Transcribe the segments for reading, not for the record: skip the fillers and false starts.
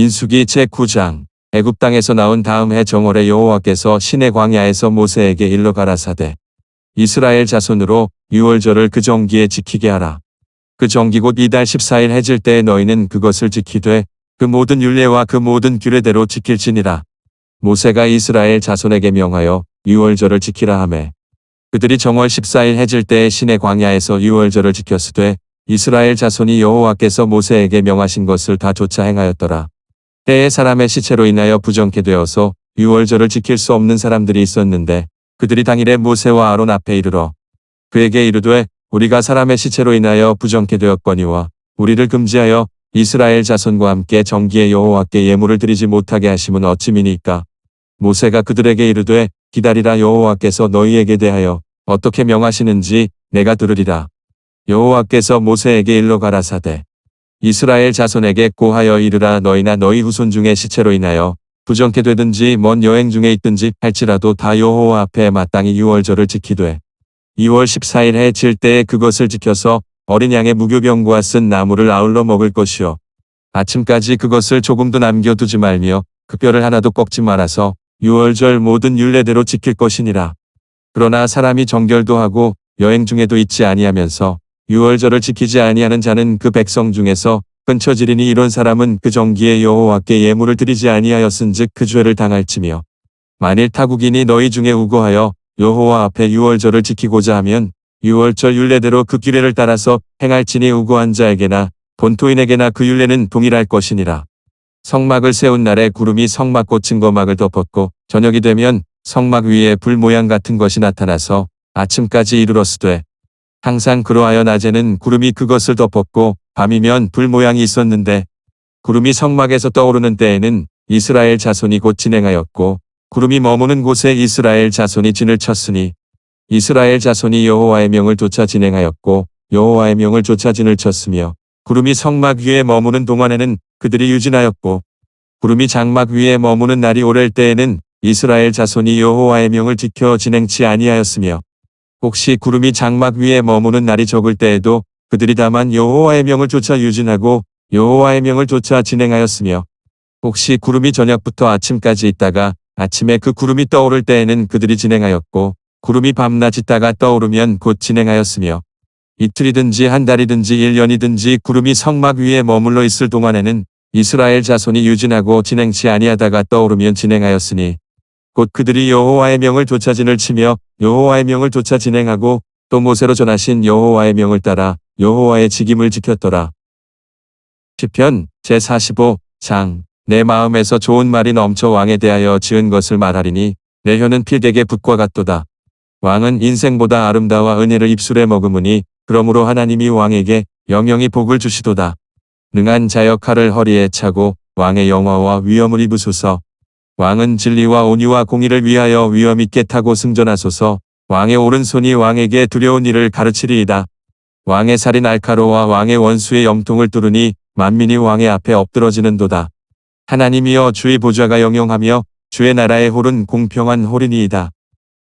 민수기 제9장. 애굽 땅에서 나온 다음 해 정월에 여호와께서 시내 광야에서 모세에게 일러 가라사대 이스라엘 자손으로 유월절을 그 정기에 지키게 하라. 그 정기 곧 이달 14일 해질 때에 너희는 그것을 지키되 그 모든 율례와 그 모든 규례대로 지킬지니라. 모세가 이스라엘 자손에게 명하여 유월절을 지키라 하매 그들이 정월 14일 해질 때에 시내 광야에서 유월절을 지켰으되 이스라엘 자손이 여호와께서 모세에게 명하신 것을 다 조차 행하였더라. 때에 사람의 시체로 인하여 부정케 되어서 유월절을 지킬 수 없는 사람들이 있었는데 그들이 당일에 모세와 아론 앞에 이르러 그에게 이르되 우리가 사람의 시체로 인하여 부정케 되었거니와 우리를 금지하여 이스라엘 자손과 함께 정기에 여호와께 예물을 드리지 못하게 하심은 어찌미니까. 모세가 그들에게 이르되 기다리라. 여호와께서 너희에게 대하여 어떻게 명하시는지 내가 들으리라. 여호와께서 모세에게 일러 가라사대 이스라엘 자손에게 고하여 이르라. 너희나 너희 후손 중에 시체로 인하여 부정케 되든지 먼 여행 중에 있든지 할지라도 다 여호와 앞에 마땅히 유월절을 지키되 2월 14일 해 질 때에 그것을 지켜서 어린 양의 무교병과 쓴 나물을 아울러 먹을 것이요 아침까지 그것을 조금도 남겨두지 말며 그 뼈를 하나도 꺾지 말아서 유월절 모든 율례대로 지킬 것이니라. 그러나 사람이 정결도 하고 여행 중에도 있지 아니하면서 유월절을 지키지 아니하는 자는 그 백성 중에서 끊쳐지리니 이런 사람은 그 정기에 여호와께 예물을 드리지 아니하였은즉 그 죄를 당할지며 만일 타국인이 너희 중에 우고하여 여호와 앞에 유월절을 지키고자 하면 유월절 율례대로 그 규례를 따라서 행할지니 우고한 자에게나 본토인에게나 그 율례는 동일할 것이니라. 성막을 세운 날에 구름이 성막꽃 증거막을 덮었고 저녁이 되면 성막 위에 불 모양 같은 것이 나타나서 아침까지 이르렀으되 항상 그러하여 낮에는 구름이 그것을 덮었고 밤이면 불 모양이 있었는데 구름이 성막에서 떠오르는 때에는 이스라엘 자손이 곧 진행하였고 구름이 머무는 곳에 이스라엘 자손이 진을 쳤으니 이스라엘 자손이 여호와의 명을 좇아 진행하였고 여호와의 명을 좇아 진을 쳤으며 구름이 성막 위에 머무는 동안에는 그들이 유진하였고 구름이 장막 위에 머무는 날이 오랠 때에는 이스라엘 자손이 여호와의 명을 지켜 진행치 아니하였으며 혹시 구름이 장막 위에 머무는 날이 적을 때에도 그들이 다만 여호와의 명을 좇아 유진하고 여호와의 명을 좇아 진행하였으며 혹시 구름이 저녁부터 아침까지 있다가 아침에 그 구름이 떠오를 때에는 그들이 진행하였고 구름이 밤낮 있다가 떠오르면 곧 진행하였으며 이틀이든지 한 달이든지 1년이든지 구름이 성막 위에 머물러 있을 동안에는 이스라엘 자손이 유진하고 진행치 아니하다가 떠오르면 진행하였으니 곧 그들이 여호와의 명을 좇아 진을 치며 여호와의 명을 좇아 진행하고 또 모세로 전하신 여호와의 명을 따라 여호와의 직임을 지켰더라. 시편 제45장. 내 마음에서 좋은 말이 넘쳐 왕에 대하여 지은 것을 말하리니 내 혀는 필객의 붓과 같도다. 왕은 인생보다 아름다워 은혜를 입술에 머금으니 그러므로 하나님이 왕에게 영영이 복을 주시도다. 능한 자여 칼을 허리에 차고 왕의 영화와 위엄을 입으소서. 왕은 진리와 온유와 공의를 위하여 위엄 있게 타고 승전하소서. 왕의 오른손이 왕에게 두려운 일을 가르치리이다. 왕의 살이 날카로워 왕의 원수의 염통을 뚫으니 만민이 왕의 앞에 엎드러지는도다. 하나님이여 주의 보좌가 영영하며 주의 나라의 홀은 공평한 홀이니이다.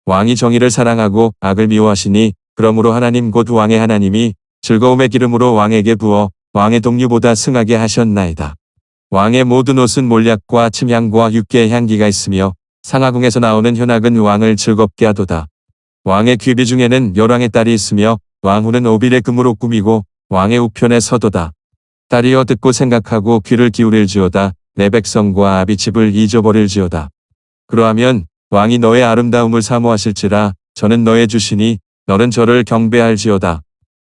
왕이 정의를 사랑하고 악을 미워하시니 그러므로 하나님 곧 왕의 하나님이 즐거움의 기름으로 왕에게 부어 왕의 동류보다 승하게 하셨나이다. 왕의 모든 옷은 몰약과 침향과 육개의 향기가 있으며 상하궁에서 나오는 현악은 왕을 즐겁게 하도다. 왕의 귀비 중에는 열왕의 딸이 있으며 왕후는 오빌의 금으로 꾸미고 왕의 우편에 서도다. 딸이여 듣고 생각하고 귀를 기울일지어다. 내 백성과 아비 집을 잊어버릴지어다. 그러하면 왕이 너의 아름다움을 사모하실지라. 저는 너의 주시니 너는 저를 경배할지어다.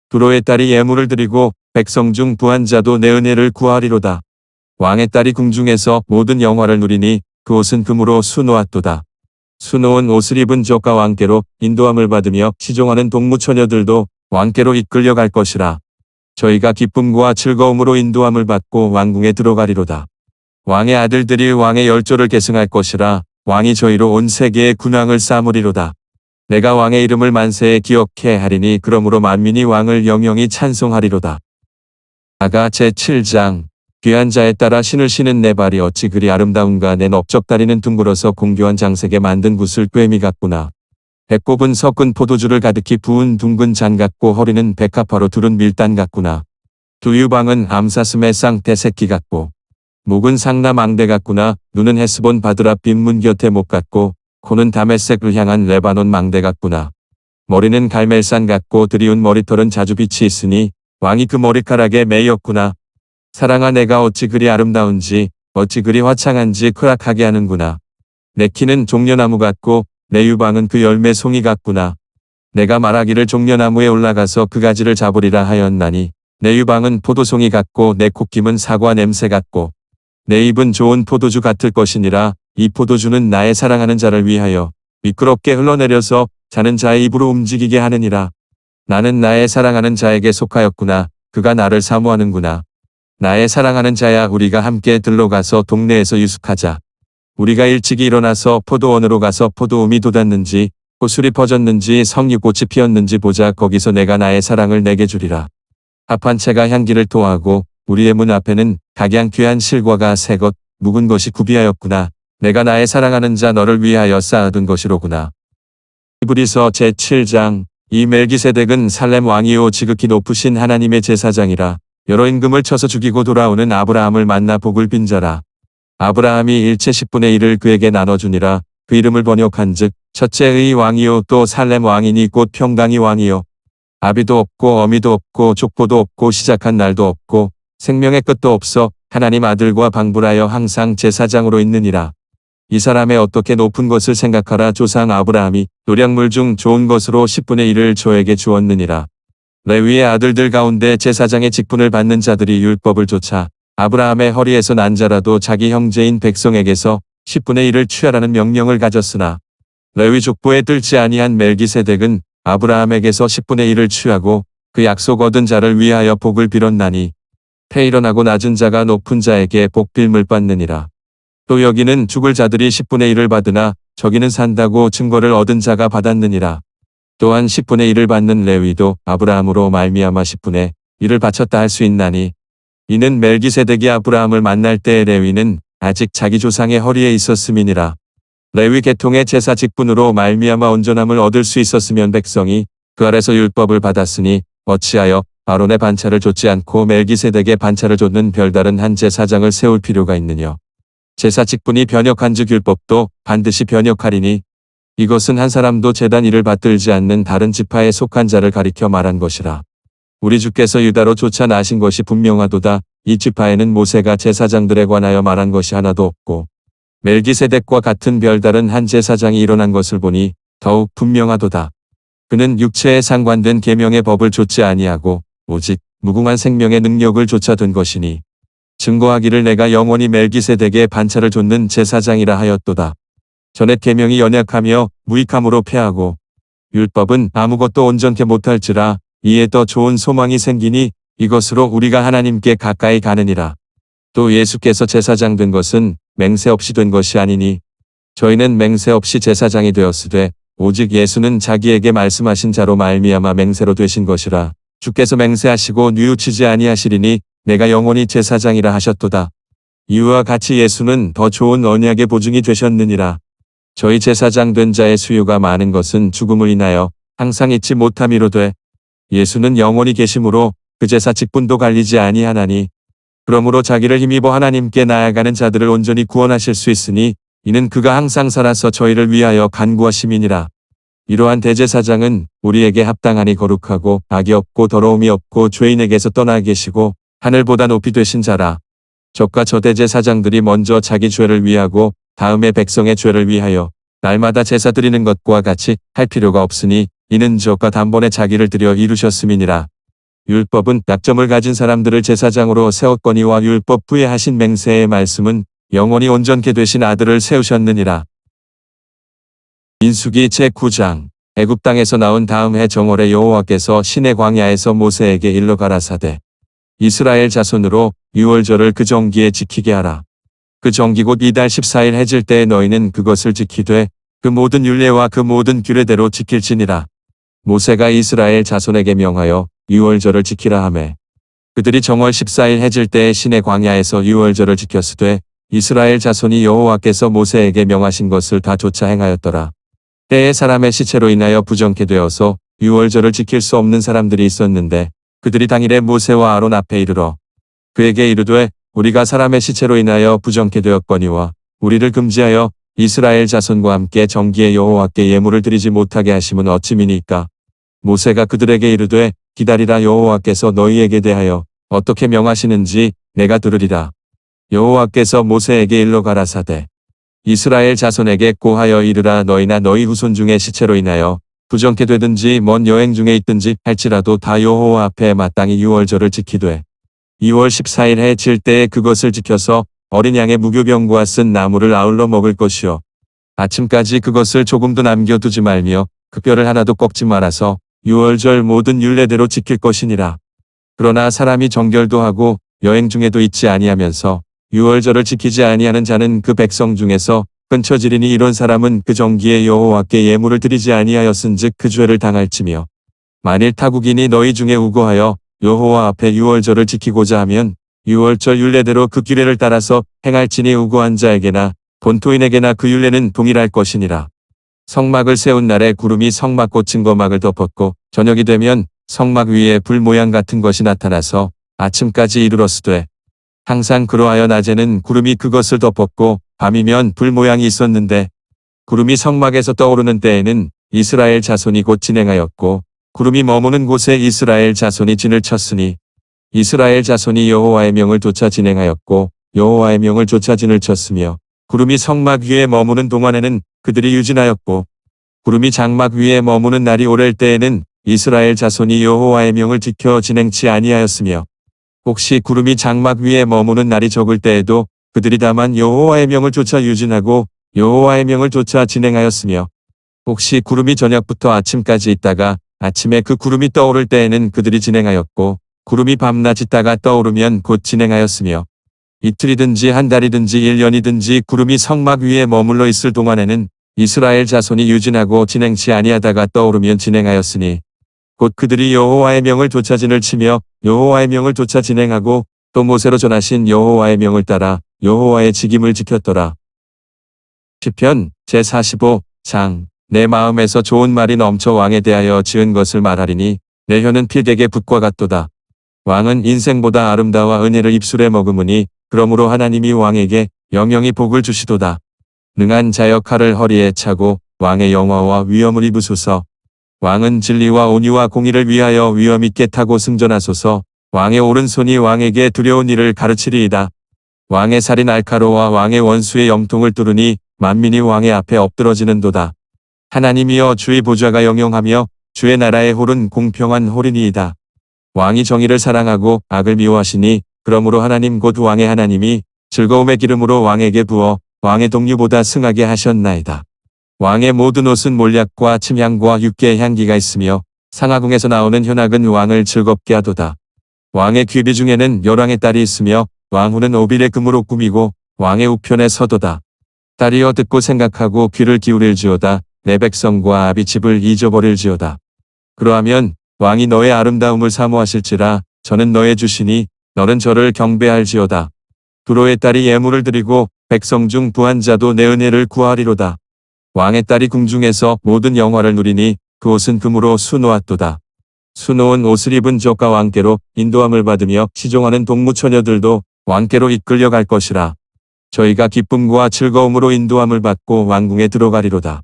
두로의 딸이 예물을 드리고 백성 중 부한 자도 내 은혜를 구하리로다. 왕의 딸이 궁중에서 모든 영화를 누리니 그 옷은 금으로 수놓았도다. 수놓은 옷을 입은 저가 왕께로 인도함을 받으며 시종하는 동무처녀들도 왕께로 이끌려 갈 것이라. 저희가 기쁨과 즐거움으로 인도함을 받고 왕궁에 들어가리로다. 왕의 아들들이 왕의 열조를 계승할 것이라. 왕이 저희로 온 세계의 군왕을 쌓으리로다. 내가 왕의 이름을 만세에 기억해 하리니 그러므로 만민이 왕을 영영히 찬송하리로다. 아가 제7장. 귀한 자에 따라 신을 신은 내 발이 어찌 그리 아름다운가. 내 넓적다리는 둥글어서 공교한 장색에 만든 구슬 꿰미 같구나. 배꼽은 섞은 포도주를 가득히 부은 둥근 잔 같고 허리는 백합화로 두른 밀단 같구나. 두유방은 암사슴의 쌍태 새끼 같고 목은 상남 앙대 같구나. 눈은 헤스본 바드라 빈문 곁에 목 같고 코는 다메섹을 향한 레바논 망대 같구나. 머리는 갈멜산 같고 드리운 머리털은 자주 빛이 있으니 왕이 그 머리카락에 매였구나. 사랑아 내가 어찌 그리 아름다운지 어찌 그리 화창한지 크락하게 하는구나. 내 키는 종려나무 같고 내 유방은 그 열매 송이 같구나. 내가 말하기를 종려나무에 올라가서 그 가지를 잡으리라 하였나니 내 유방은 포도송이 같고 내 콧김은 사과 냄새 같고 내 입은 좋은 포도주 같을 것이니라. 이 포도주는 나의 사랑하는 자를 위하여 미끄럽게 흘러내려서 자는 자의 입으로 움직이게 하느니라. 나는 나의 사랑하는 자에게 속하였구나. 그가 나를 사모하는구나. 나의 사랑하는 자야 우리가 함께 들러가서 동네에서 유숙하자. 우리가 일찍이 일어나서 포도원으로 가서 포도음이 돋았는지 꽃술이 퍼졌는지 성류꽃이 피었는지 보자. 거기서 내가 나의 사랑을 내게 주리라. 합한 채가 향기를 토하고 우리의 문 앞에는 각양 귀한 실과가 새것 묵은 것이 구비하였구나. 내가 나의 사랑하는 자 너를 위하여 쌓아둔 것이로구나. 히브리서 제7장. 이 멜기세덱은 살렘 왕이요 지극히 높으신 하나님의 제사장이라. 여러 임금을 쳐서 죽이고 돌아오는 아브라함을 만나 복을 빈 자라. 아브라함이 일체 10분의 1을 그에게 나눠주니라. 그 이름을 번역한즉 첫째의 왕이요 또 살렘 왕이니 곧 평강의 왕이요. 아비도 없고 어미도 없고 족보도 없고 시작한 날도 없고 생명의 끝도 없어 하나님 아들과 방불하여 항상 제사장으로 있느니라. 이 사람의 어떻게 높은 것을 생각하라. 조상 아브라함이 노량물 중 좋은 것으로 10분의 1을 저에게 주었느니라. 레위의 아들들 가운데 제사장의 직분을 받는 자들이 율법을 좇아 아브라함의 허리에서 난 자라도 자기 형제인 백성에게서 10분의 1을 취하라는 명령을 가졌으나 레위 족보에 들지 아니한 멜기세덱은 아브라함에게서 10분의 1을 취하고 그 약속 얻은 자를 위하여 복을 빌었나니 폐일어나고 낮은 자가 높은 자에게 복빌물 받느니라. 또 여기는 죽을 자들이 10분의 1을 받으나 저기는 산다고 증거를 얻은 자가 받았느니라. 또한 10분의 1을 받는 레위도 아브라함으로 말미암아 10분의 1을 바쳤다 할 수 있나니 이는 멜기세덱이 아브라함을 만날 때의 레위는 아직 자기 조상의 허리에 있었음이니라. 레위 계통의 제사 직분으로 말미암아 온전함을 얻을 수 있었으면 백성이 그 아래서 율법을 받았으니 어찌하여 아론의 반차를 좇지 않고 멜기세덱의 반차를 좇는 별다른 한 제사장을 세울 필요가 있느냐. 제사 직분이 변역한즉 율법도 반드시 변역하리니 이것은 한 사람도 제단 일을 받들지 않는 다른 지파에 속한 자를 가리켜 말한 것이라. 우리 주께서 유다로 쫓아 나신 것이 분명하도다. 이 지파에는 모세가 제사장들에 관하여 말한 것이 하나도 없고 멜기세덱과 같은 별다른 한 제사장이 일어난 것을 보니 더욱 분명하도다. 그는 육체에 상관된 계명의 법을 좇지 아니하고 오직 무궁한 생명의 능력을 좇아둔 것이니 증거하기를 내가 영원히 멜기세덱의 반차를 좇는 제사장이라 하였도다. 전옛 계명이 연약하며 무익함으로 패하고 율법은 아무것도 온전케 못할지라. 이에 더 좋은 소망이 생기니 이것으로 우리가 하나님께 가까이 가느니라. 또 예수께서 제사장 된 것은 맹세 없이 된 것이 아니니 저희는 맹세 없이 제사장이 되었으되 오직 예수는 자기에게 말씀하신 자로 말미암아 맹세로 되신 것이라. 주께서 맹세하시고 뉘우치지 아니하시리니 내가 영원히 제사장이라 하셨도다. 이와 같이 예수는 더 좋은 언약의 보증이 되셨느니라. 저희 제사장 된 자의 수요가 많은 것은 죽음을 인하여 항상 잊지 못함이로되 예수는 영원히 계심으로 그 제사 직분도 갈리지 아니하나니 그러므로 자기를 힘입어 하나님께 나아가는 자들을 온전히 구원하실 수 있으니 이는 그가 항상 살아서 저희를 위하여 간구하심이니라. 이러한 대제사장은 우리에게 합당하니 거룩하고 악이 없고 더러움이 없고 죄인에게서 떠나 계시고 하늘보다 높이 되신 자라. 저가 저 대제사장들이 먼저 자기 죄를 위하고 다음에 백성의 죄를 위하여 날마다 제사 드리는 것과 같이 할 필요가 없으니 이는 저가 단번에 자기를 드려 이루셨음이니라. 율법은 약점을 가진 사람들을 제사장으로 세웠거니와 율법 후에 하신 맹세의 말씀은 영원히 온전케 되신 아들을 세우셨느니라. 민수기 제9장. 애굽 땅에서 나온 다음 해 정월에 여호와께서 시내 광야에서 모세에게 일러 가라사대 이스라엘 자손으로 유월절을 그 정기에 지키게 하라. 그 정기 곧 이달 14일 해질 때에 너희는 그것을 지키되 그 모든 율례와 그 모든 규례대로 지킬지니라. 모세가 이스라엘 자손에게 명하여 유월절을 지키라 하매 그들이 정월 14일 해질 때에 시내 광야에서 유월절을 지켰으되 이스라엘 자손이 여호와께서 모세에게 명하신 것을 다 좇아 행하였더라. 때에 사람의 시체로 인하여 부정케 되어서 유월절을 지킬 수 없는 사람들이 있었는데 그들이 당일에 모세와 아론 앞에 이르러 그에게 이르되 우리가 사람의 시체로 인하여 부정케 되었거니와 우리를 금지하여 이스라엘 자손과 함께 정기에 여호와께 예물을 드리지 못하게 하심은 어찌미니까. 모세가 그들에게 이르되 기다리라, 여호와께서 너희에게 대하여 어떻게 명하시는지 내가 들으리라. 여호와께서 모세에게 일러 가라사대 이스라엘 자손에게 고하여 이르라, 너희나 너희 후손 중에 시체로 인하여 부정케 되든지 먼 여행 중에 있든지 할지라도 다 여호와 앞에 마땅히 유월절을 지키되 2월 14일 해 질 때에 그것을 지켜서 어린 양의 무교병과 쓴 나물을 아울러 먹을 것이요 아침까지 그것을 조금도 남겨두지 말며 그 뼈를 하나도 꺾지 말아서 유월절 모든 율례대로 지킬 것이니라. 그러나 사람이 정결도 하고 여행 중에도 있지 아니하면서 유월절을 지키지 아니하는 자는 그 백성 중에서 끊쳐지리니 이런 사람은 그 정기에 여호와께 예물을 드리지 아니하였은즉 그 죄를 당할지며 만일 타국인이 너희 중에 우고하여 여호와 앞에 유월절을 지키고자 하면 유월절 율례대로 그 규례를 따라서 행할지니 우고한 자에게나 본토인에게나 그 율례는 동일할 것이니라. 성막을 세운 날에 구름이 성막꽃 증거막을 덮었고 저녁이 되면 성막 위에 불 모양 같은 것이 나타나서 아침까지 이르렀으되 항상 그러하여 낮에는 구름이 그것을 덮었고 밤이면 불 모양이 있었는데 구름이 성막에서 떠오르는 때에는 이스라엘 자손이 곧 진행하였고 구름이 머무는 곳에 이스라엘 자손이 진을 쳤으니 이스라엘 자손이 여호와의 명을 좇아 진행하였고 여호와의 명을 좇아 진을 쳤으며 구름이 성막 위에 머무는 동안에는 그들이 유진하였고 구름이 장막 위에 머무는 날이 오랠 때에는 이스라엘 자손이 여호와의 명을 지켜 진행치 아니하였으며 혹시 구름이 장막 위에 머무는 날이 적을 때에도 그들이 다만 여호와의 명을 좇아 유진하고 여호와의 명을 좇아 진행하였으며 혹시 구름이 저녁부터 아침까지 있다가 아침에 그 구름이 떠오를 때에는 그들이 진행하였고 구름이 밤낮 있다가 떠오르면 곧 진행하였으며 이틀이든지 한 달이든지 1년이든지 구름이 성막 위에 머물러 있을 동안에는 이스라엘 자손이 유진하고 진행치 아니하다가 떠오르면 진행하였으니 곧 그들이 여호와의 명을 좇아 진을 치며 여호와의 명을 좇아 진행하고 또 모세로 전하신 여호와의 명을 따라 여호와의 직임을 지켰더라. 시편 제45장 내 마음에서 좋은 말이 넘쳐 왕에 대하여 지은 것을 말하리니 내 혀는 필객의 붓과 같도다. 왕은 인생보다 아름다워 은혜를 입술에 머금으니 그러므로 하나님이 왕에게 영영이 복을 주시도다. 능한 자여 칼을 허리에 차고 왕의 영화와 위엄을 입으소서. 왕은 진리와 온유와 공의를 위하여 위엄 있게 타고 승전하소서. 왕의 오른손이 왕에게 두려운 일을 가르치리이다. 왕의 살이 날카로워 왕의 원수의 염통을 뚫으니 만민이 왕의 앞에 엎드러지는도다. 하나님이여 주의 보좌가 영영하며 주의 나라의 홀은 공평한 홀이니이다. 왕이 정의를 사랑하고 악을 미워하시니 그러므로 하나님 곧 왕의 하나님이 즐거움의 기름으로 왕에게 부어 왕의 동류보다 승하게 하셨나이다. 왕의 모든 옷은 몰약과 침향과 육개의 향기가 있으며 상하궁에서 나오는 현악은 왕을 즐겁게 하도다. 왕의 귀비 중에는 열왕의 딸이 있으며 왕후는 오빌의 금으로 꾸미고 왕의 우편에 서도다. 딸이여 듣고 생각하고 귀를 기울일지어다. 내 백성과 아비 집을 잊어버릴지어다. 그러하면 왕이 너의 아름다움을 사모하실지라. 저는 너의 주시니 너는 저를 경배할지어다. 두로의 딸이 예물을 드리고 백성 중 부한 자도 내 은혜를 구하리로다. 왕의 딸이 궁중에서 모든 영화를 누리니 그 옷은 금으로 수놓았도다. 수놓은 옷을 입은 저가 왕께로 인도함을 받으며 시종하는 동무처녀들도 왕께로 이끌려갈 것이라. 저희가 기쁨과 즐거움으로 인도함을 받고 왕궁에 들어가리로다.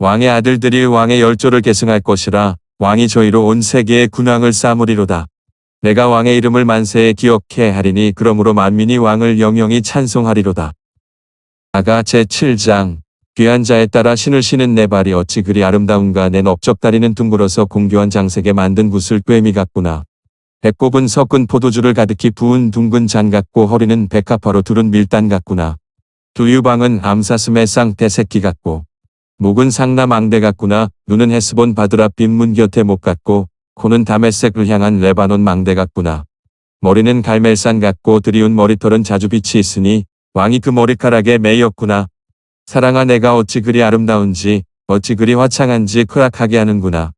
왕의 아들들이 왕의 열조를 계승할 것이라. 왕이 저희로 온 세계의 군왕을 쌓으리로다. 내가 왕의 이름을 만세에 기억해 하리니 그러므로 만민이 왕을 영영히 찬송하리로다. 아가 제7장 귀한 자에 따라 신을 신은 내 발이 어찌 그리 아름다운가. 내 넓적다리는 둥글어서 공교한 장색에 만든 구슬 꿰미 같구나. 배꼽은 섞은 포도주를 가득히 부은 둥근 잔 같고 허리는 백합화로 두른 밀단 같구나. 두 유방은 암사슴의 쌍태 새끼 같고 목은 상남 앙대 같구나. 눈은 헤스본 바드랍 빈문 곁에 목 같고 코는 다메섹을 향한 레바논 망대 같구나. 머리는 갈멜산 같고 드리운 머리털은 자주빛이 있으니 왕이 그 머리카락에 매였구나. 사랑아 내가 어찌 그리 아름다운지 어찌 그리 화창한지 크락하게 하는구나.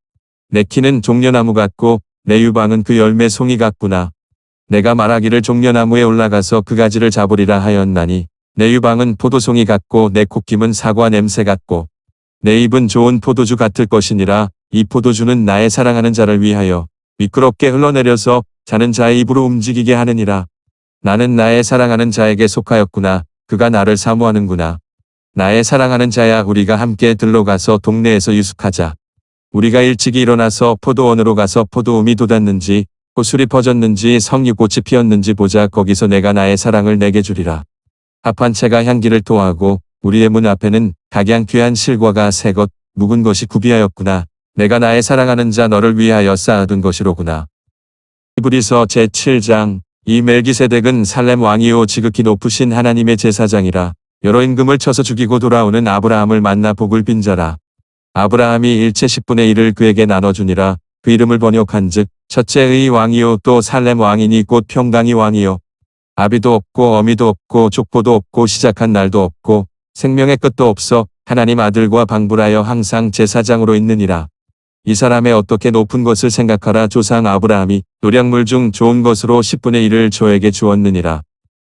내 키는 종려나무 같고 내 유방은 그 열매 송이 같구나. 내가 말하기를 종려나무에 올라가서 그 가지를 잡으리라 하였나니 내 유방은 포도송이 같고 내 콧김은 사과 냄새 같고 내 입은 좋은 포도주 같을 것이니라. 이 포도주는 나의 사랑하는 자를 위하여 미끄럽게 흘러내려서 자는 자의 입으로 움직이게 하느니라. 나는 나의 사랑하는 자에게 속하였구나. 그가 나를 사모하는구나. 나의 사랑하는 자야, 우리가 함께 들러가서 동네에서 유숙하자. 우리가 일찍이 일어나서 포도원으로 가서 포도움이 돋았는지 호술이 퍼졌는지 성류꽃이 피었는지 보자. 거기서 내가 나의 사랑을 내게 주리라. 합한 채가 향기를 토하고 우리의 문 앞에는 각양 귀한 실과가 새 것 묵은 것이 구비하였구나. 내가 나의 사랑하는 자 너를 위하여 쌓아둔 것이로구나. 히브리서 제7장. 이 멜기세덱은 살렘 왕이요 지극히 높으신 하나님의 제사장이라. 여러 임금을 쳐서 죽이고 돌아오는 아브라함을 만나 복을 빈 자라. 아브라함이 일체 10분의 1을 그에게 나눠주니라. 그 이름을 번역한즉 첫째의 왕이요 또 살렘 왕이니 곧 평강의 왕이요. 아비도 없고 어미도 없고 족보도 없고 시작한 날도 없고 생명의 끝도 없어 하나님 아들과 방불하여 항상 제사장으로 있느니라. 이 사람의 어떻게 높은 것을 생각하라. 조상 아브라함이 노량물 중 좋은 것으로 10분의 1을 저에게 주었느니라.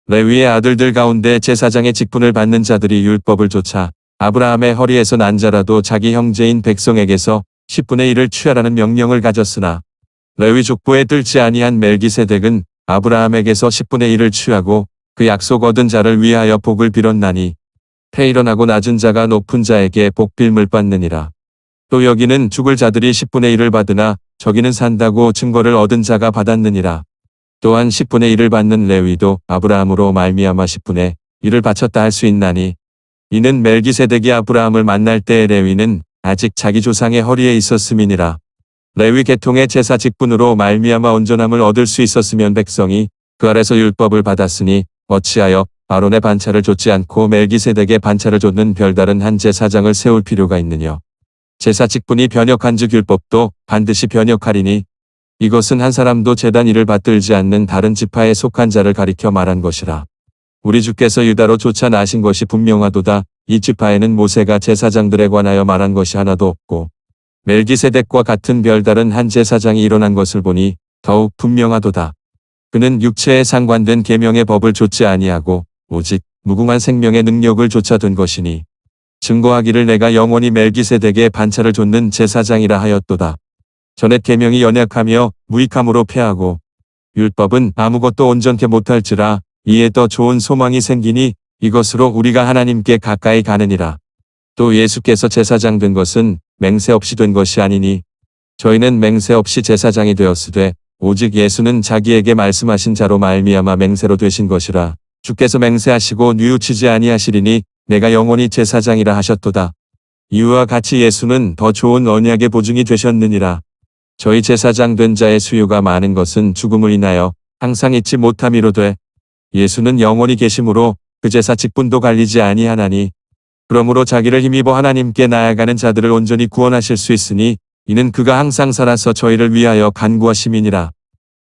레위의 아들들 가운데 제사장의 직분을 받는 자들이 율법을 좇아 아브라함의 허리에서 난 자라도 자기 형제인 백성에게서 10분의 1을 취하라는 명령을 가졌으나 레위 족보에 뜰지 아니한 멜기세덱은 아브라함에게서 10분의 1을 취하고 그 약속 얻은 자를 위하여 복을 빌었나니 폐일어나고 낮은 자가 높은 자에게 복빌물 받느니라. 또 여기는 죽을 자들이 10분의 1을 받으나 저기는 산다고 증거를 얻은 자가 받았느니라. 또한 10분의 1을 받는 레위도 아브라함으로 말미암아 10분의 1을 바쳤다 할 수 있나니 이는 멜기세덱이 아브라함을 만날 때의 레위는 아직 자기 조상의 허리에 있었음이니라. 레위 계통의 제사 직분으로 말미암아 온전함을 얻을 수 있었으면 백성이 그 아래서 율법을 받았으니 어찌하여 아론의 반차를 좇지 않고 멜기세덱의 반차를 좇는 별다른 한 제사장을 세울 필요가 있느냐. 제사 직분이 변역한즉 율법도 반드시 변역하리니 이것은 한 사람도 제단 일을 받들지 않는 다른 지파에 속한 자를 가리켜 말한 것이라. 우리 주께서 유다로 쫓아 나신 것이 분명하도다. 이 지파에는 모세가 제사장들에 관하여 말한 것이 하나도 없고 멜기세덱과 같은 별다른 한 제사장이 일어난 것을 보니 더욱 분명하도다. 그는 육체에 상관된 계명의 법을 좇지 아니하고 오직 무궁한 생명의 능력을 좇아둔 것이니 증거하기를 내가 영원히 멜기세덱의 반차를 좇는 제사장이라 하였도다. 전에 계명이 연약하며 무익함으로 패하고 율법은 아무것도 온전케 못할지라. 이에 더 좋은 소망이 생기니 이것으로 우리가 하나님께 가까이 가느니라. 또 예수께서 제사장 된 것은 맹세 없이 된 것이 아니니 저희는 맹세 없이 제사장이 되었으되 오직 예수는 자기에게 말씀하신 자로 말미암아 맹세로 되신 것이라. 주께서 맹세하시고 뉘우치지 아니하시리니 내가 영원히 제사장이라 하셨도다. 이와 같이 예수는 더 좋은 언약의 보증이 되셨느니라. 저희 제사장 된 자의 수요가 많은 것은 죽음을 인하여 항상 잊지 못함이로되 예수는 영원히 계심으로 그 제사 직분도 갈리지 아니하나니 그러므로 자기를 힘입어 하나님께 나아가는 자들을 온전히 구원하실 수 있으니 이는 그가 항상 살아서 저희를 위하여 간구하심이니라.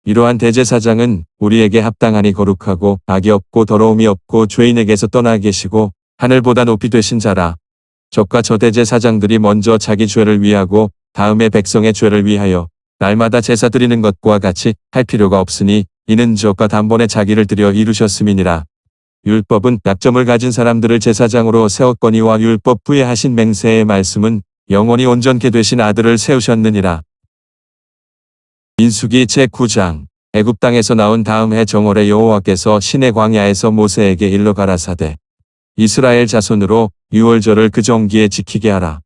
이러한 대제사장은 우리에게 합당하니 거룩하고 악이 없고 더러움이 없고 죄인에게서 떠나 계시고 하늘보다 높이 되신 자라. 저가 저 대제사장들이 먼저 자기 죄를 위하고 다음에 백성의 죄를 위하여 날마다 제사 드리는 것과 같이 할 필요가 없으니 이는 저가 단번에 자기를 드려 이루셨음이니라. 율법은 약점을 가진 사람들을 제사장으로 세웠거니와 율법 후에 하신 맹세의 말씀은 영원히 온전케 되신 아들을 세우셨느니라. 민수기 제9장. 애굽 땅에서 나온 다음 해 정월에 여호와께서 시내 광야에서 모세에게 일러 가라사대 이스라엘 자손으로 유월절을 그 정기에 지키게 하라.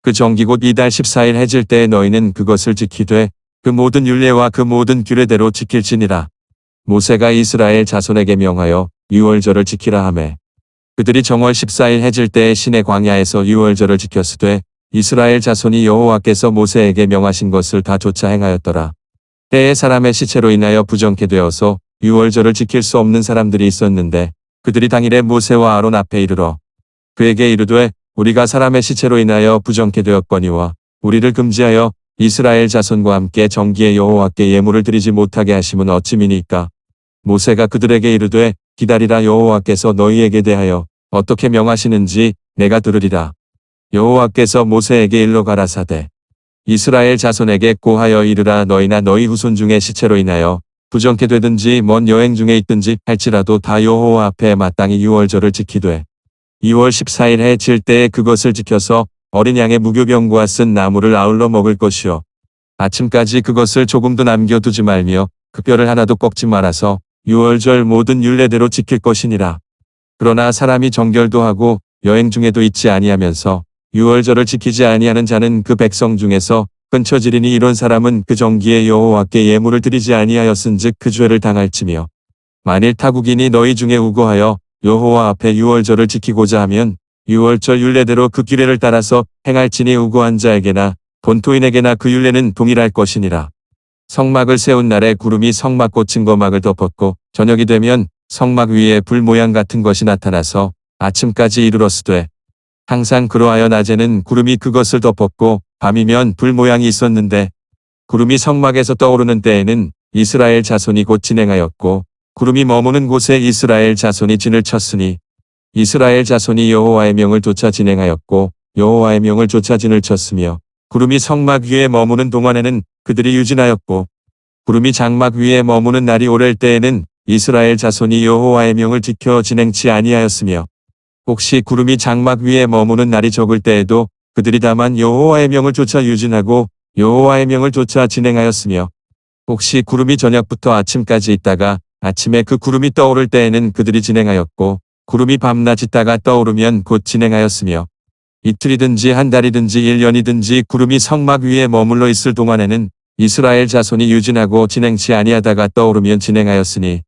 그 정기 곧 이달 14일 해질 때에 너희는 그것을 지키되 그 모든 율례와 그 모든 규례대로 지킬지니라. 모세가 이스라엘 자손에게 명하여 유월절을 지키라 하매 그들이 정월 14일 해질 때에 시내 광야에서 유월절을 지켰으되 이스라엘 자손이 여호와께서 모세에게 명하신 것을 다 좇아 행하였더라. 때에 사람의 시체로 인하여 부정케 되어서 유월절을 지킬 수 없는 사람들이 있었는데 그들이 당일에 모세와 아론 앞에 이르러 그에게 이르되 우리가 사람의 시체로 인하여 부정케 되었거니와 우리를 금지하여 이스라엘 자손과 함께 정기에 여호와께 예물을 드리지 못하게 하심은 어찌미니까. 모세가 그들에게 이르되 기다리라. 여호와께서 너희에게 대하여 어떻게 명하시는지 내가 들으리라. 여호와께서 모세에게 일러 가라사대 이스라엘 자손에게 고하여 이르라. 너희나 너희 후손 중에 시체로 인하여 부정케 되든지 먼 여행 중에 있든지 할지라도 다 여호와 앞에 마땅히 유월절을 지키되 2월 14일 해 질 때에 그것을 지켜서 어린 양의 무교병과 쓴 나물을 아울러 먹을 것이요 아침까지 그것을 조금도 남겨두지 말며 그 뼈를 하나도 꺾지 말아서 유월절 모든 율례대로 지킬 것이니라. 그러나 사람이 정결도 하고 여행 중에도 있지 아니하면서 유월절을 지키지 아니하는 자는 그 백성 중에서 끊쳐지리니 이런 사람은 그 정기에 여호와께 예물을 드리지 아니하였은즉 그 죄를 당할지며 만일 타국인이 너희 중에 우고하여 여호와 앞에 유월절을 지키고자 하면 유월절 율례대로 그 규례를 따라서 행할지니 우고한 자에게나 본토인에게나 그 율례는 동일할 것이니라. 성막을 세운 날에 구름이 성막꽃 증거막을 덮었고 저녁이 되면 성막 위에 불 모양 같은 것이 나타나서 아침까지 이르렀으되 항상 그러하여 낮에는 구름이 그것을 덮었고 밤이면 불 모양이 있었는데 구름이 성막에서 떠오르는 때에는 이스라엘 자손이 곧 진행하였고 구름이 머무는 곳에 이스라엘 자손이 진을 쳤으니 이스라엘 자손이 여호와의 명을 좇아 진행하였고 여호와의 명을 좇아 진을 쳤으며 구름이 성막 위에 머무는 동안에는 그들이 유진하였고 구름이 장막 위에 머무는 날이 오랠 때에는 이스라엘 자손이 여호와의 명을 지켜 진행치 아니하였으며 혹시 구름이 장막 위에 머무는 날이 적을 때에도 그들이 다만 여호와의 명을 좇아 유진하고 여호와의 명을 좇아 진행하였으며 혹시 구름이 저녁부터 아침까지 있다가 아침에 그 구름이 떠오를 때에는 그들이 진행하였고 구름이 밤낮 있다가 떠오르면 곧 진행하였으며 이틀이든지 한 달이든지 1년이든지 구름이 성막 위에 머물러 있을 동안에는 이스라엘 자손이 유진하고 진행치 아니하다가 떠오르면 진행하였으니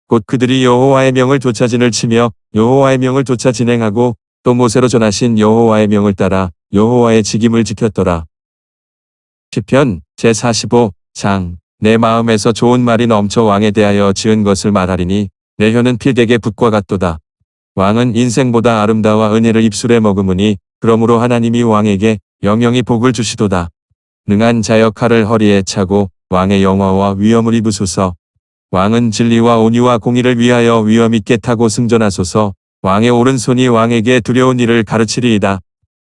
곧 그들이 여호와의 명을 좇아 진을 치며 여호와의 명을 좇아 진행하고 또 모세로 전하신 여호와의 명을 따라 여호와의 직임을 지켰더라. 시편 제45장 내 마음에서 좋은 말이 넘쳐 왕에 대하여 지은 것을 말하리니 내 혀는 필되게 붓과 같도다. 왕은 인생보다 아름다워 은혜를 입술에 머금으니 그러므로 하나님이 왕에게 영영이 복을 주시도다. 능한 자여 칼을 허리에 차고 왕의 영화와 위엄을 입으소서. 왕은 진리와 온유와 공의를 위하여 위엄 있게 타고 승전하소서. 왕의 오른손이 왕에게 두려운 일을 가르치리이다.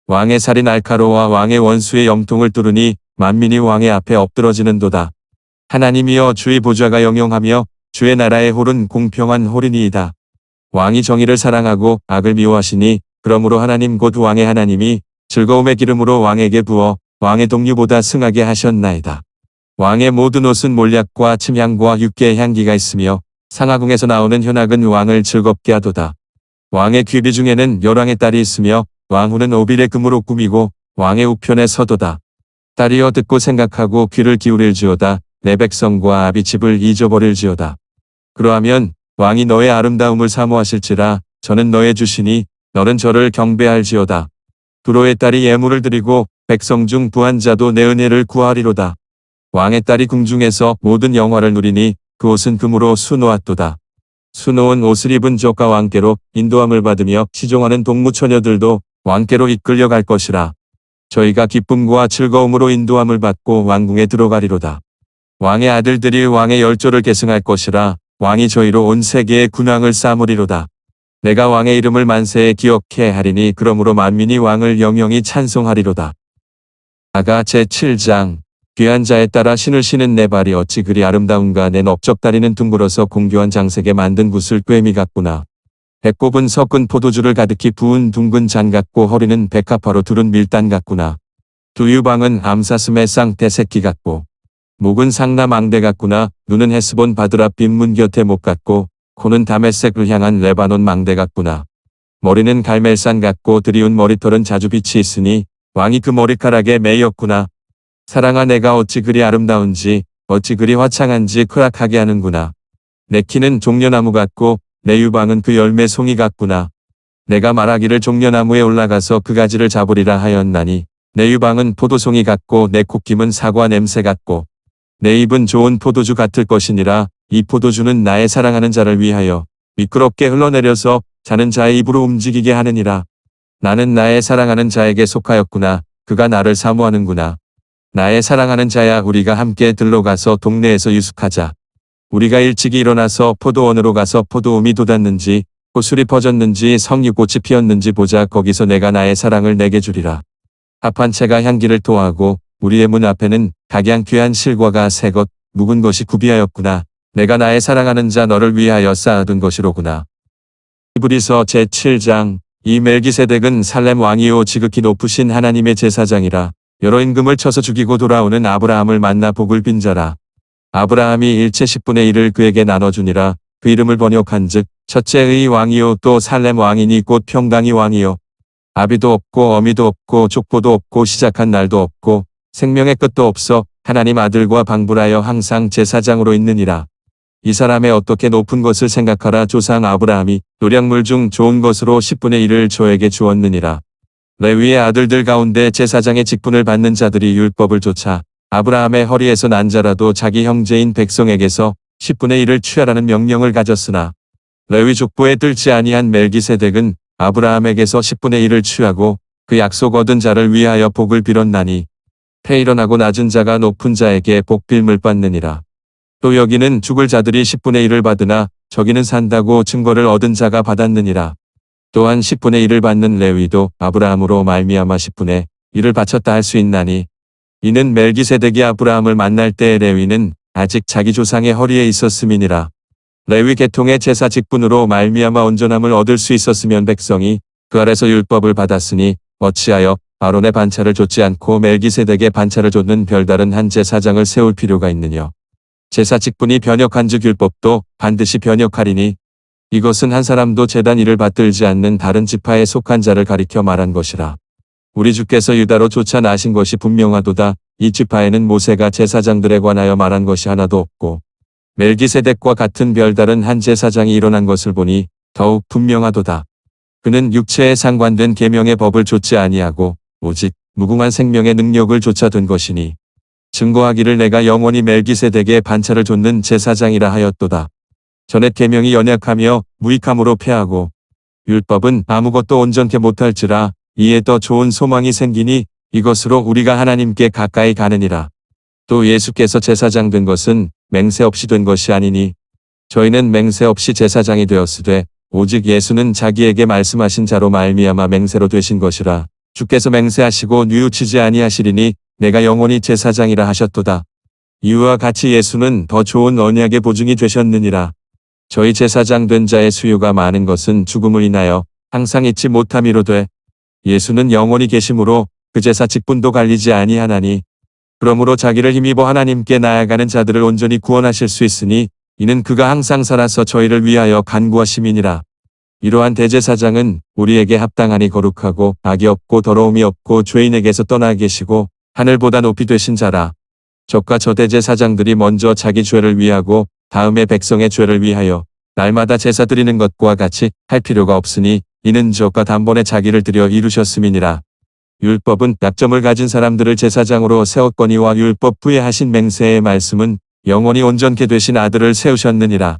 왕의 살이 날카로워 왕의 원수의 염통을 뚫으니 만민이 왕의 앞에 엎드러지는도다. 하나님이여 주의 보좌가 영영하며 주의 나라의 홀은 공평한 홀이니이다. 왕이 정의를 사랑하고 악을 미워하시니 그러므로 하나님 곧 왕의 하나님이 즐거움의 기름으로 왕에게 부어 왕의 동류보다 승하게 하셨나이다. 왕의 모든 옷은 몰약과 침향과 육개의 향기가 있으며 상하궁에서 나오는 현악은 왕을 즐겁게 하도다. 왕의 귀비 중에는 열왕의 딸이 있으며 왕후는 오빌의 금으로 꾸미고 왕의 우편에 서도다. 딸이여 듣고 생각하고 귀를 기울일지어다. 내 백성과 아비 집을 잊어버릴지어다. 그러하면 왕이 너의 아름다움을 사모하실지라 저는 너의 주시니 너는 저를 경배할지어다. 두로의 딸이 예물을 드리고 백성 중 부한 자도 내 은혜를 구하리로다. 왕의 딸이 궁중에서 모든 영화를 누리니 그 옷은 금으로 수놓았도다. 수놓은 옷을 입은 저가 왕께로 인도함을 받으며 시종하는 동무처녀들도 왕께로 이끌려갈 것이라. 저희가 기쁨과 즐거움으로 인도함을 받고 왕궁에 들어가리로다. 왕의 아들들이 왕의 열조를 계승할 것이라. 왕이 저희로 온 세계의 군왕을 쌓으리로다. 내가 왕의 이름을 만세에 기억해 하리니 그러므로 만민이 왕을 영영히 찬송하리로다. 아가 제7장 귀한 자에 따라 신을 신은 내 발이 어찌 그리 아름다운가. 내 넓적다리는 둥글어서 공교한 장색에 만든 구슬 꿰미 같구나. 배꼽은 섞은 포도주를 가득히 부은 둥근 잔 같고 허리는 백합화로 두른 밀단 같구나. 두 유방은 암사슴의 쌍태 새끼 같고 목은 상남 앙대 같구나. 눈은 헤스본 바드랍 빈문 곁에 목 같고 코는 다메섹을 향한 레바논 망대 같구나. 머리는 갈멜산 같고 드리운 머리털은 자주빛이 있으니 왕이 그 머리카락에 매였구나. 사랑아 내가 어찌 그리 아름다운지 어찌 그리 화창한지 크락하게 하는구나. 내 키는 종려나무 같고 내 유방은 그 열매 송이 같구나. 내가 말하기를 종려나무에 올라가서 그 가지를 잡으리라 하였나니 내 유방은 포도송이 같고 내 콧김은 사과 냄새 같고 내 입은 좋은 포도주 같을 것이니라. 이 포도주는 나의 사랑하는 자를 위하여 미끄럽게 흘러내려서 자는 자의 입으로 움직이게 하느니라. 나는 나의 사랑하는 자에게 속하였구나. 그가 나를 사모하는구나. 나의 사랑하는 자야 우리가 함께 들러가서 동네에서 유숙하자. 우리가 일찍이 일어나서 포도원으로 가서 포도음이 돋았는지 호술이 퍼졌는지 석류꽃이 피었는지 보자. 거기서 내가 나의 사랑을 내게 주리라. 합한 채가 향기를 토하고 우리의 문 앞에는 각양 귀한 실과가 새것 묵은 것이 구비하였구나. 내가 나의 사랑하는 자 너를 위하여 쌓아둔 것이로구나. 히브리서 제7장 이 멜기세덱은 살렘 왕이요 지극히 높으신 하나님의 제사장이라. 여러 임금을 쳐서 죽이고 돌아오는 아브라함을 만나 복을 빈 자라. 아브라함이 일체 10분의 1을 그에게 나눠주니라. 그 이름을 번역한즉 첫째의 왕이요 또 살렘 왕이니 곧 평강의 왕이요 아비도 없고 어미도 없고 족보도 없고 시작한 날도 없고 생명의 끝도 없어 하나님 아들과 방불하여 항상 제사장으로 있느니라. 이 사람의 어떻게 높은 것을 생각하라. 조상 아브라함이 노량물 중 좋은 것으로 10분의 1을 저에게 주었느니라. 레위의 아들들 가운데 제사장의 직분을 받는 자들이 율법을 쫓아 아브라함의 허리에서 난 자라도 자기 형제인 백성에게서 10분의 1을 취하라는 명령을 가졌으나 레위 족보에 들지 아니한 멜기세덱은 아브라함에게서 10분의 1을 취하고 그 약속 얻은 자를 위하여 복을 빌었나니 폐일어나고 낮은 자가 높은 자에게 복빌물 받느니라. 또 여기는 죽을 자들이 10분의 1을 받으나 저기는 산다고 증거를 얻은 자가 받았느니라. 또한 10분의 1을 받는 레위도 아브라함으로 말미암아 10분의 1을 바쳤다 할 수 있나니 이는 멜기세덱이 아브라함을 만날 때의 레위는 아직 자기 조상의 허리에 있었음이니라. 레위 계통의 제사 직분으로 말미암아 온전함을 얻을 수 있었으면 백성이 그 아래서 율법을 받았으니 어찌하여 아론의 반차를 좇지 않고 멜기세덱의 반차를 좇는 별다른 한 제사장을 세울 필요가 있느냐. 제사 직분이 변역한즉 율법도 반드시 변역하리니 이것은 한 사람도 제단 일을 받들지 않는 다른 지파에 속한 자를 가리켜 말한 것이라. 우리 주께서 유다로 쫓아나신 것이 분명하도다. 이 지파에는 모세가 제사장들에 관하여 말한 것이 하나도 없고 멜기세덱과 같은 별다른 한 제사장이 일어난 것을 보니 더욱 분명하도다. 그는 육체에 상관된 계명의 법을 좇지 아니하고 오직 무궁한 생명의 능력을 좇아둔 것이니 증거하기를 내가 영원히 멜기세덱의 반차를 좇는 제사장이라 하였도다. 전옛 계명이 연약하며 무익함으로 패하고 율법은 아무것도 온전케 못할지라 이에 더 좋은 소망이 생기니 이것으로 우리가 하나님께 가까이 가느니라. 또 예수께서 제사장 된 것은 맹세 없이 된 것이 아니니 저희는 맹세 없이 제사장이 되었으되 오직 예수는 자기에게 말씀하신 자로 말미암아 맹세로 되신 것이라. 주께서 맹세하시고 뉘우치지 아니하시리니 내가 영원히 제사장이라 하셨도다. 이와 같이 예수는 더 좋은 언약의 보증이 되셨느니라. 저희 제사장 된 자의 수요가 많은 것은 죽음을 인하여 항상 잊지 못함이로되 예수는 영원히 계심으로 그 제사 직분도 갈리지 아니하나니 그러므로 자기를 힘입어 하나님께 나아가는 자들을 온전히 구원하실 수 있으니 이는 그가 항상 살아서 저희를 위하여 간구하심이니라. 이러한 대제사장은 우리에게 합당하니 거룩하고 악이 없고 더러움이 없고 죄인에게서 떠나 계시고 하늘보다 높이 되신 자라. 저가 저 대제사장들이 먼저 자기 죄를 위하고 다음에 백성의 죄를 위하여 날마다 제사 드리는 것과 같이 할 필요가 없으니 이는 저가 단번에 자기를 드려 이루셨음이니라. 율법은 약점을 가진 사람들을 제사장으로 세웠거니와 율법 후에 하신 맹세의 말씀은 영원히 온전케 되신 아들을 세우셨느니라.